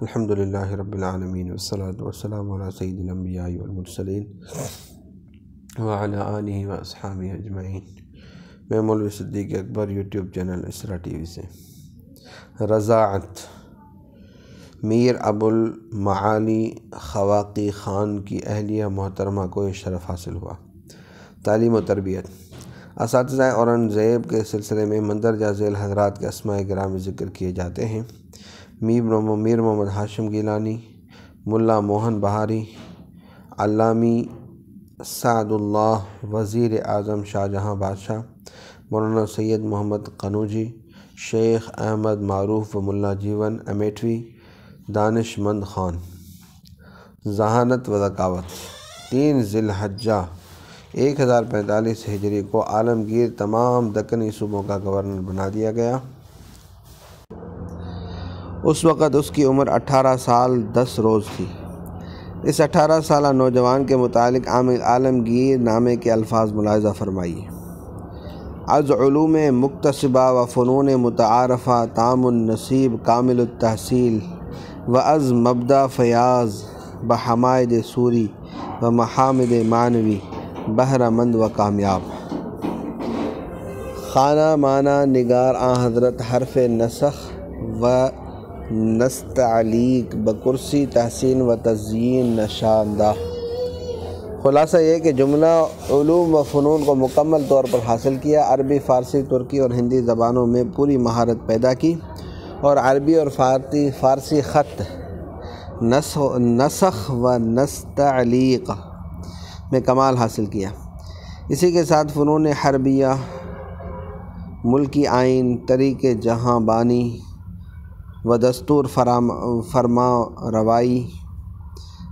الحمدللہ رب العالمین والصلاة والسلام علی سید الانبیاء والمرسلین وعلی آلہ واصحابہ اجمعین۔ میں مولوی صدیق اکبر یوٹیوب چینل اسرا ٹی وی سے۔ رضاعت میر ابو المعالی خواقی خان کی اہلیہ محترمہ کو یہ شرف حاصل ہوا۔ تعلیم و تربیت۔ اساتذہ اورنگزیب کے سلسلے میں مندرجہ ذیل حضرات کے اسماء گرامی ذکر کیے جاتے ہیں: میر محمد ہاشم گیلانی، ملا موہن بہاری، علامی سعد اللہ وزیر اعظم شاہ جہاں بادشاہ، مولانا سید محمد قنوجی، شیخ احمد معروف و ملا جیون امیٹھوی، دانش مند خان۔ ذہانت و ذکاوت۔ 3 ذی الحجہ 1045 ہجری کو عالمگیر تمام دکنی صوبوں کا گورنر بنا دیا گیا۔ اس وقت اس کی عمر 18 سال 10 روز تھی۔ اس 18 سالہ نوجوان کے متعلق عالمگیر نامے کے الفاظ ملاحظہ فرمائیے: از علوم مکتسبہ و فنون متعارفہ تام النصیب کامل التحصیل و از مبدا فیاض بحمائد سوری و محامد معنوی بہرہ مند و کامیاب۔ خانہ معنی نگار حضرت حرف نسخ و نستعلیق بکرسی تحسین و تزیین نشاندہ۔ خلاصہ یہ کہ جملہ علوم و فنون کو مکمل طور پر حاصل کیا، عربی، فارسی، ترکی اور ہندی زبانوں میں پوری مہارت پیدا کی اور عربی اور فارسی خط نسخ و نستعلیق میں کمال حاصل کیا۔ اسی کے ساتھ فنون حربیہ، ملکی آئین، طریق جہاں بانی و دستور فرما روائی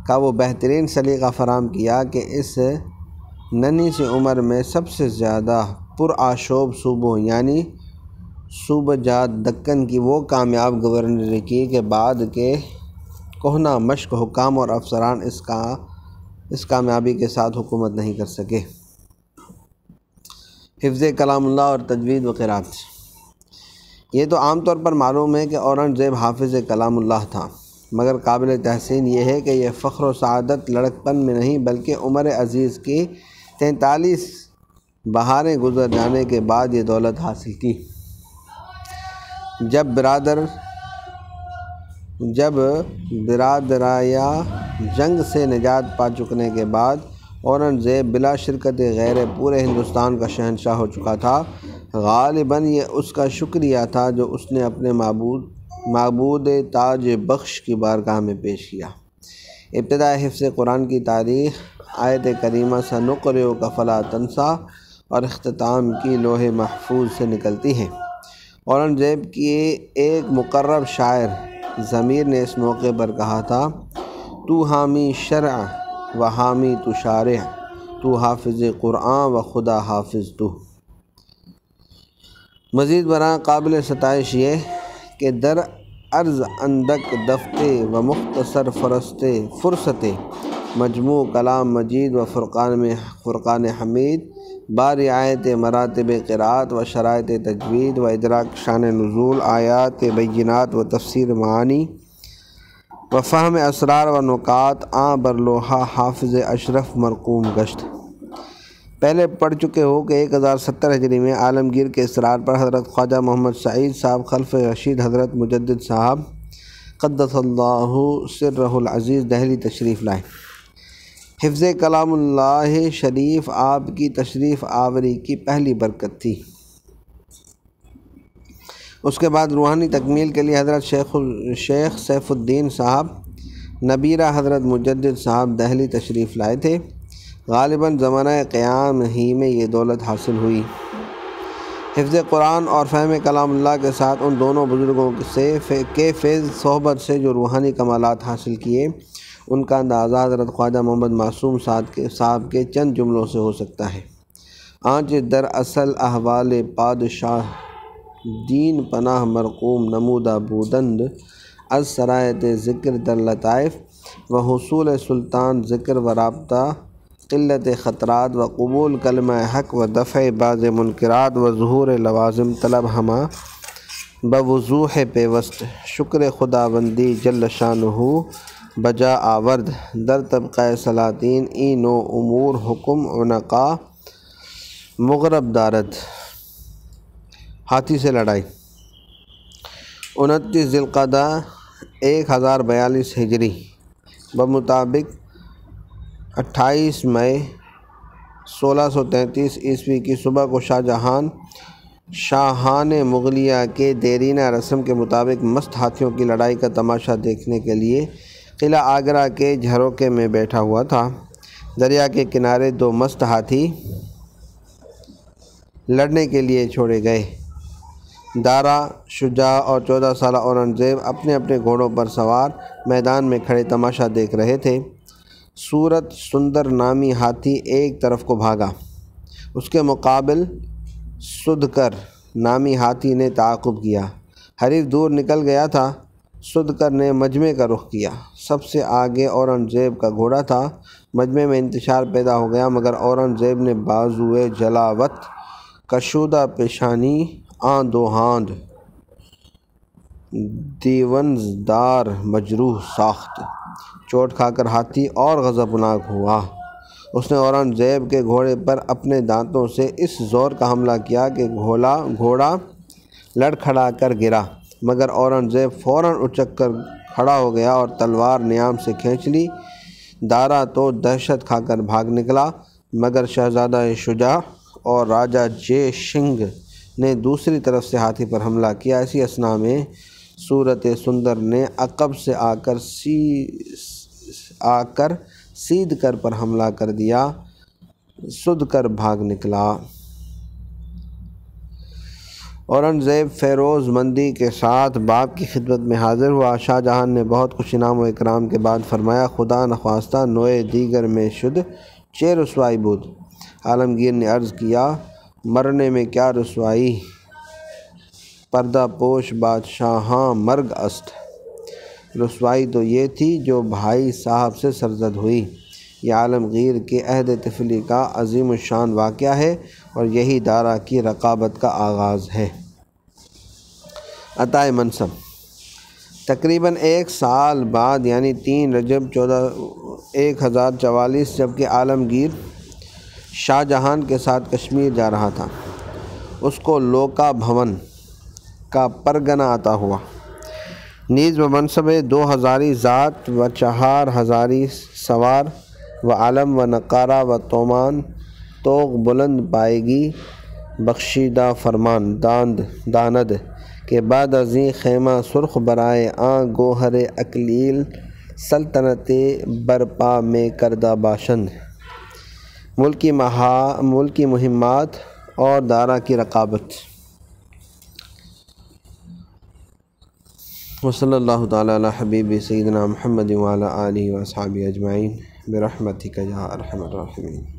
کا وہ بہترین سلیقہ فراہم کیا کہ اس ننھی سی عمر میں سب سے زیادہ پرآشوب صوبوں یعنی صوبہ جات دکن کی وہ کامیاب گورنری کی کہ بعد کے کہنہ مشق حکام اور افسران اس کامیابی کے ساتھ حکومت نہیں کر سکے۔ حفظ کلام اللہ اور تجوید و قرات۔ یہ تو عام طور پر معلوم ہے کہ اورنگزیب حافظ کلام اللہ تھا، مگر قابل تحسین یہ ہے کہ یہ فخر و سعادت لڑکپن میں نہیں بلکہ عمر عزیز کی 43 بہاریں گزر جانے کے بعد یہ دولت حاصل کی، جب برادرایہ جنگ سے نجات پا چکنے کے بعد اورنگزیب بلا شرکت غیر پورے ہندوستان کا شہنشاہ ہو چکا تھا۔ غالباً یہ اس کا شکریہ تھا جو اس نے اپنے معبود تاج بخش کی بارگاہ میں پیش کیا۔ ابتداء حفظ قرآن کی تاریخ آیت کریمہ سنقرئک فلا تنسیٰ اور اختتام کی لوح محفوظ سے نکلتی ہے۔ اورنگزیب کی ایک مقرب شاعر ضمیر نے اس موقع پر کہا تھا: تو حامی شرع و حامی تو شارع، تو حافظ قرآن و خدا حافظ تو۔ مزید برآں قابل ستائش یہ کہ در عرض اندک دفتے و مختصر فرصت مجموع کلام مجید و فرقان حمید با رعایت مراتب قرات و شرائط تجوید و ادراک شان نزول آیات بینات و تفسیر معانی و فہم اسرار و نکات برلوحہ حافظ اشرف مرقوم گشت۔ پہلے پڑھ چکے ہو کہ 1070 ہجری میں عالمگیر کے اصرار پر حضرت خواجہ محمد سعید صاحب خلف رشید حضرت مجدد صاحب قدس اللہ سرہ العزیز دہلی تشریف لائے۔ حفظ کلام اللہ شریف آپ کی تشریف آوری کی پہلی برکت تھی۔ اس کے بعد روحانی تکمیل کے لیے حضرت شیخ سیف الدین صاحب نبیرہ حضرت مجدد صاحب دہلی تشریف لائے تھے۔ غالباً زمانہ قیام ہی میں یہ دولت حاصل ہوئی۔ حفظ قرآن اور فہم کلام اللہ کے ساتھ ان دونوں بزرگوں کے فیض صحبت سے جو روحانی کمالات حاصل کیے، ان کا اندازہ حضرت خواجہ محمد معصوم صاحب کے چند جملوں سے ہو سکتا ہے: آنچ در اصل احوال پادشاہ دین پناہ مرقوم نمودہ بودند، از سرایت ذکر در لطائف و حصول سلطان ذکر و رابطہ قلت خطرات و قبول کلمہ حق و دفع بعض منکرات و ظہور لوازم طلب ہما بوضوح پیوست شکر خداوندی جل شانہ بجا آورد در طبقہ سلاطین ای نو امور حکم عنقا مغرب دارد۔ ہاتھی سے لڑائی 29 ذی القعدہ 1042 ہجری بمطابق 28 مئی 1633 عیسوی کی صبح کو شاہان مغلیہ کے دیرینہ رسم کے مطابق مست ہاتھیوں کی لڑائی کا تماشا دیکھنے کے لیے قلعہ آگرہ کے جھروکے میں بیٹھا ہوا تھا۔ دریا کے کنارے 2 مست ہاتھی لڑنے کے لیے چھوڑے گئے۔ دارا، شجاع اور 14 سالہ اورنگزیب اپنے اپنے گھوڑوں پر سوار میدان میں کھڑے تماشا دیکھ رہے تھے۔ صورت سندر نامی ہاتھی ایک طرف کو بھاگا، اس کے مقابل سدکر نامی ہاتھی نے تعاقب کیا۔ حریف دور نکل گیا تھا۔ سدکر نے مجمع کا رخ کیا۔ سب سے آگے اورنگزیب کا گھوڑا تھا۔ مجمع میں انتشار پیدا ہو گیا، مگر اورنگزیب نے بازوئے جلاوت، کشودہ پیشانی، دو ہاند دیونزدار مجروح ساخت۔ چوٹ کھا کر ہاتھی اور غضبناک ہوا۔ اس نے اورنگزیب کے گھوڑے پر اپنے دانتوں سے اس زور کا حملہ کیا کہ گھوڑا لڑکھڑا کر گرا، مگر اورنگزیب فوراً اچک کر کھڑا ہو گیا اور تلوار نیام سے کھینچ لی۔ دارا تو دہشت کھا کر بھاگ نکلا، مگر شہزادہ شجاع اور راجہ جے سنگھ نے دوسری طرف سے ہاتھی پر حملہ کیا۔ اسی اثنا میں صورت سندر نے عقب سے آ کر سیدکر پر حملہ کر دیا۔ سدکر بھاگ نکلا۔ اورنگزیب فیروز مندی کے ساتھ باپ کی خدمت میں حاضر ہوا۔ شاہ جہان نے بہت کچھ انعام و اکرام کے بعد فرمایا، خدا نخواستہ نوئے دیگر میں شد چے رسوائی بود۔ عالمگیر نے عرض کیا، مرنے میں کیا رسوائی، پردہ پوش بادشاہاں مرگ است۔ رسوائی تو یہ تھی جو بھائی صاحب سے سرزد ہوئی۔ یہ عالمگیر کے عہد طفلی کا عظیم الشان واقعہ ہے اور یہی دارا کی رقابت کا آغاز ہے۔ عطائے منصب تقریباً 1 سال بعد یعنی 3 رجب 1044 جبکہ عالمگیر شاہ جہان کے ساتھ کشمیر جا رہا تھا، اس کو لوکا بھون کا پرگنہ عطا ہوا، نیز بمنصب 2 ہزاری ذات و 4 ہزاری سوار و علم و نقارہ و تومان توغ بلند پائے گی بخشیدہ فرمان داند کے بعد ازیں خیمہ سرخ برائے گوہر اکلیل سلطنت برپا میں کردہ باشند۔ ملکی مہمات اور دارا کی رقابت۔ وصلی اللہ تعالی علی حبیب سیدنا محمد وعلی آلہ واصحابہ اجمعین برحمتک یا ارحم الراحمین۔